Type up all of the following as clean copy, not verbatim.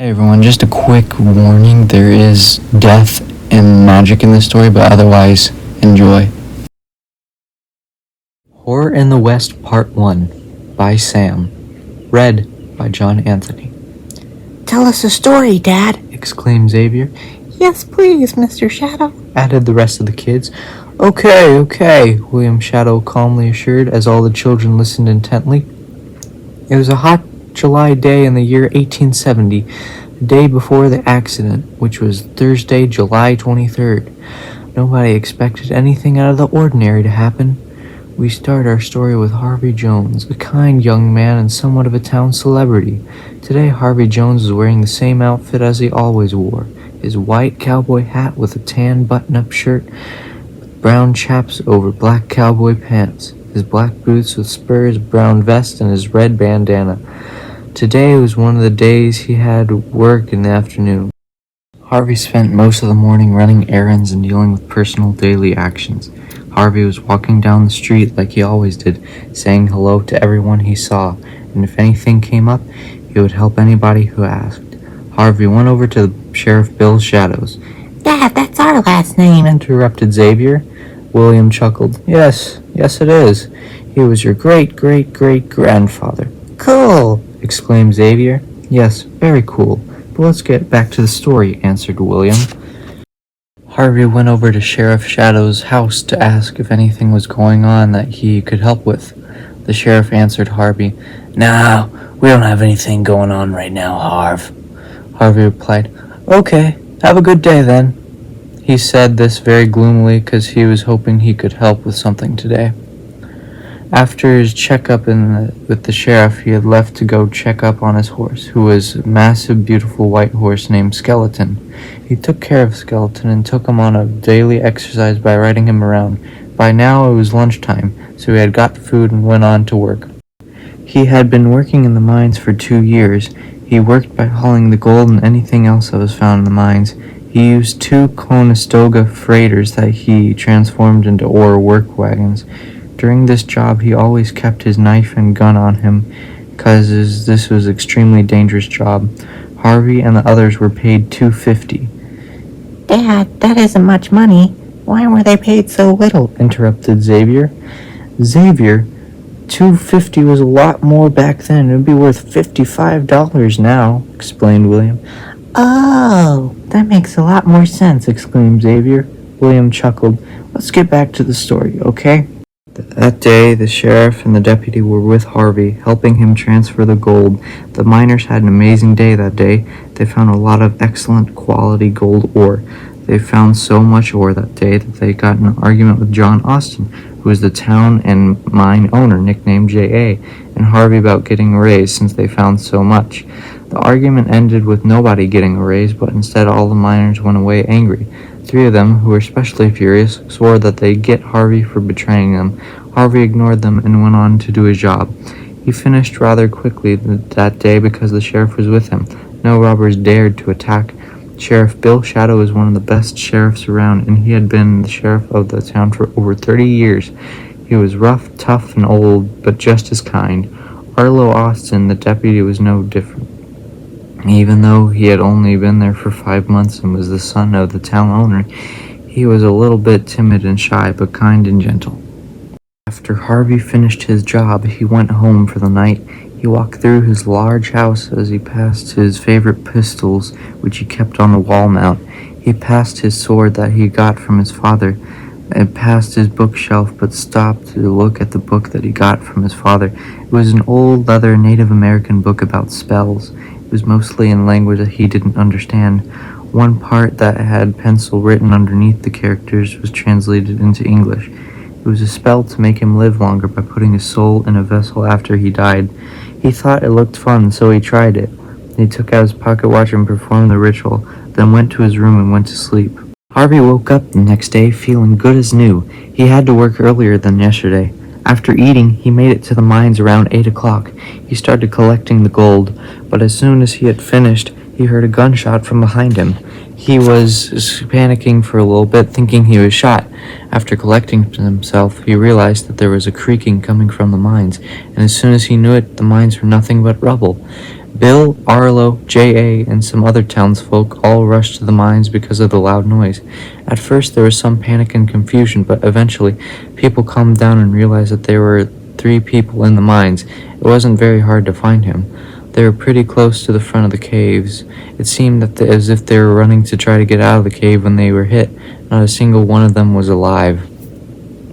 Hey everyone, just a quick warning. There is death and magic in this story, but otherwise, enjoy. Horror in the West Part 1 by Sam. Read by John Anthony. "Tell us a story, Dad," exclaimed Xavier. "Yes, please, Mr. Shadow," added the rest of the kids. Okay, William Shadow calmly assured as all the children listened intently. It was a hot July day in the year 1870, the day before the accident, which was Thursday, July 23rd. Nobody expected anything out of the ordinary to happen. We start our story with Harvey Jones, a kind young man and somewhat of a town celebrity. Today, Harvey Jones was wearing the same outfit as he always wore, his white cowboy hat with a tan button-up shirt, with brown chaps over black cowboy pants, his black boots with spurs, brown vest, and his red bandana. Today was one of the days he had work in the afternoon. Harvey spent most of the morning running errands and dealing with personal daily actions. Harvey was walking down the street like he always did, saying hello to everyone he saw, and if anything came up, he would help anybody who asked. Harvey went over to Sheriff Bill's Shadows. "Dad, that's our last name," interrupted Xavier. William chuckled. Yes, it is. He was your great-great-great-grandfather. "Cool," exclaimed Xavier. Yes, very cool. But let's get back to the story, answered William. Harvey went over to Sheriff Shadow's house to ask if anything was going on that he could help with. The sheriff answered Harvey. No, we don't have anything going on right now, Harv. Harvey replied, Okay, have a good day then. He said this very gloomily because he was hoping he could help with something today. After his checkup with the sheriff, he had left to go check up on his horse, who was a massive, beautiful white horse named Skeleton. He took care of Skeleton and took him on a daily exercise by riding him around. By now it was lunchtime, so he had got food and went on to work. He had been working in the mines for 2 years. He worked by hauling the gold and anything else that was found in the mines. He used 2 Conestoga freighters that he transformed into ore work wagons. During this job, he always kept his knife and gun on him, because this was an extremely dangerous job. Harvey and the others were paid $2.50. "Dad, that isn't much money. Why were they paid so little?" interrupted Xavier. Xavier, $2.50 was a lot more back then. It would be worth $55 now, explained William. "Oh, that makes a lot more sense," exclaimed Xavier. William chuckled. Let's get back to the story, okay? That day, the sheriff and the deputy were with Harvey, helping him transfer the gold. The miners had an amazing day that day. They found a lot of excellent quality gold ore. They found so much ore that day that they got in an argument with John Austin, who was the town and mine owner, nicknamed J.A., and Harvey about getting a raise since they found so much. The argument ended with nobody getting a raise, but instead all the miners went away angry. 3 of them, who were especially furious, swore that they'd get Harvey for betraying them. Harvey ignored them and went on to do his job. He finished rather quickly that day because the sheriff was with him. No robbers dared to attack. Sheriff Bill Shadow was one of the best sheriffs around, and he had been the sheriff of the town for over 30 years. He was rough, tough, and old, but just as kind. Arlo Austin, the deputy, was no different. Even though he had only been there for 5 months and was the son of the town owner, he was a little bit timid and shy, but kind and gentle. After Harvey finished his job, he went home for the night. He walked through his large house as he passed his favorite pistols, which he kept on the wall mount. He passed his sword that he got from his father, and passed his bookshelf, but stopped to look at the book that he got from his father. It was an old leather Native American book about spells. It was mostly in language that he didn't understand. One part that had pencil written underneath the characters was translated into English. It was a spell to make him live longer by putting his soul in a vessel after he died. He thought it looked fun, so he tried it. He took out his pocket watch and performed the ritual, then went to his room and went to sleep. Harvey woke up the next day feeling good as new. He had to work earlier than yesterday. After eating, he made it to the mines around 8 o'clock. He started collecting the gold, but as soon as he had finished, he heard a gunshot from behind him. He was panicking for a little bit, thinking he was shot. After collecting himself, he realized that there was a creaking coming from the mines, and as soon as he knew it, the mines were nothing but rubble. Bill, Arlo, J.A., and some other townsfolk all rushed to the mines because of the loud noise. At first there was some panic and confusion, but eventually people calmed down and realized that there were 3 people in the mines. It wasn't very hard to find him. They were pretty close to the front of the caves. It seemed as if they were running to try to get out of the cave when they were hit. Not a single one of them was alive.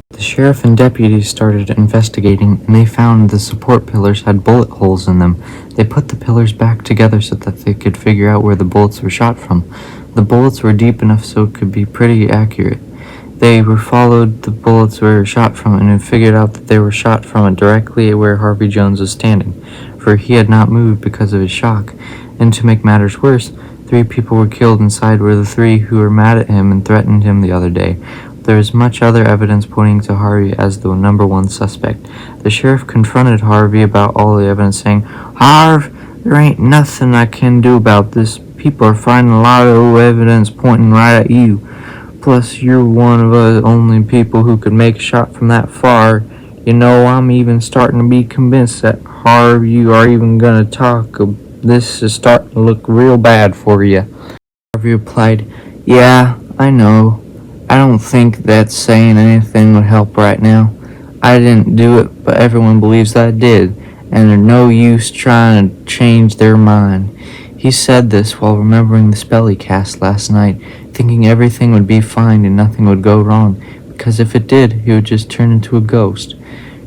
The sheriff and deputies started investigating, and they found the support pillars had bullet holes in them. They put the pillars back together so that they could figure out where the bullets were shot from. The bullets were deep enough so it could be pretty accurate. They followed the bullets were shot from and figured out that they were shot from directly where Harvey Jones was standing, for he had not moved because of his shock. And to make matters worse, 3 people were killed inside were the 3 who were mad at him and threatened him the other day. There is much other evidence pointing to Harvey as the number 1 suspect. The sheriff confronted Harvey about all the evidence, saying, "Harv, there ain't nothing I can do about this. People are finding a lot of evidence pointing right at you. Plus, you're one of the only people who could make a shot from that far. You know, I'm even starting to be convinced that, Harv, you are even gonna talk. This is starting to look real bad for you." Harvey replied, "Yeah, I know. I don't think that saying anything would help right now. I didn't do it, but everyone believes that I did, and there's no use trying to change their mind." He said this while remembering the spell he cast last night, thinking everything would be fine and nothing would go wrong, because if it did, he would just turn into a ghost.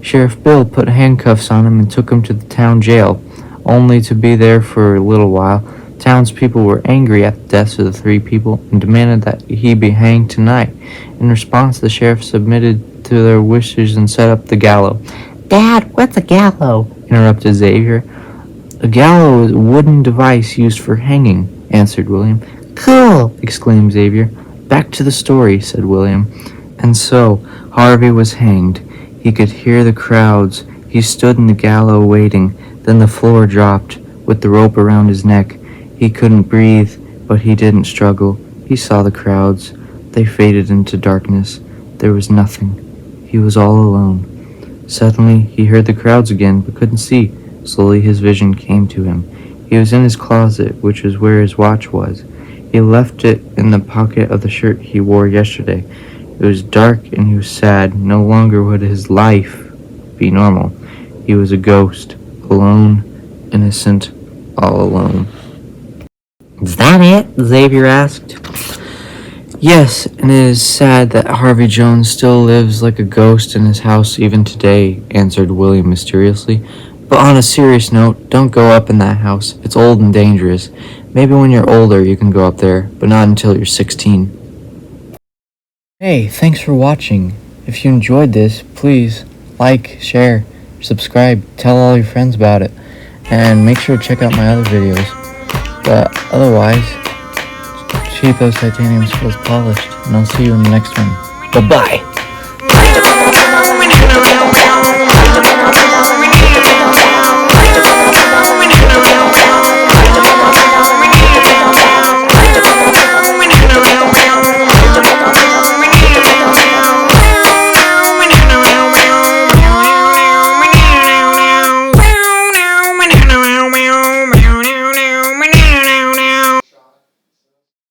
Sheriff Bill put handcuffs on him and took him to the town jail, only to be there for a little while. Townspeople were angry at the deaths of the 3 people and demanded that he be hanged tonight. In response, the sheriff submitted to their wishes and set up the gallows. Dad, what's a gallows? Interrupted Xavier. "A gallows is a wooden device used for hanging," answered William. Cool! Exclaimed Xavier. "Back to the story," said William. And so Harvey was hanged. He could hear the crowds. He stood in the gallows waiting. Then the floor dropped, with the rope around his neck. He couldn't breathe, but he didn't struggle. He saw the crowds. They faded into darkness. There was nothing. He was all alone. Suddenly, he heard the crowds again, but couldn't see. Slowly, his vision came to him. He was in his closet, which was where his watch was. He left it in the pocket of the shirt he wore yesterday. It was dark, and he was sad. No longer would his life be normal. He was a ghost, alone, innocent, all alone. Is that it? Xavier asked. "Yes, and it is sad that Harvey Jones still lives like a ghost in his house even today," answered William mysteriously. "But on a serious note, don't go up in that house. It's old and dangerous. Maybe when you're older you can go up there, but not until you're 16. Hey, thanks for watching. If you enjoyed this, please like, share, subscribe, tell all your friends about it, and make sure to check out my other videos. But otherwise, keep those titanium skulls polished, and I'll see you in the next one. Bye-bye!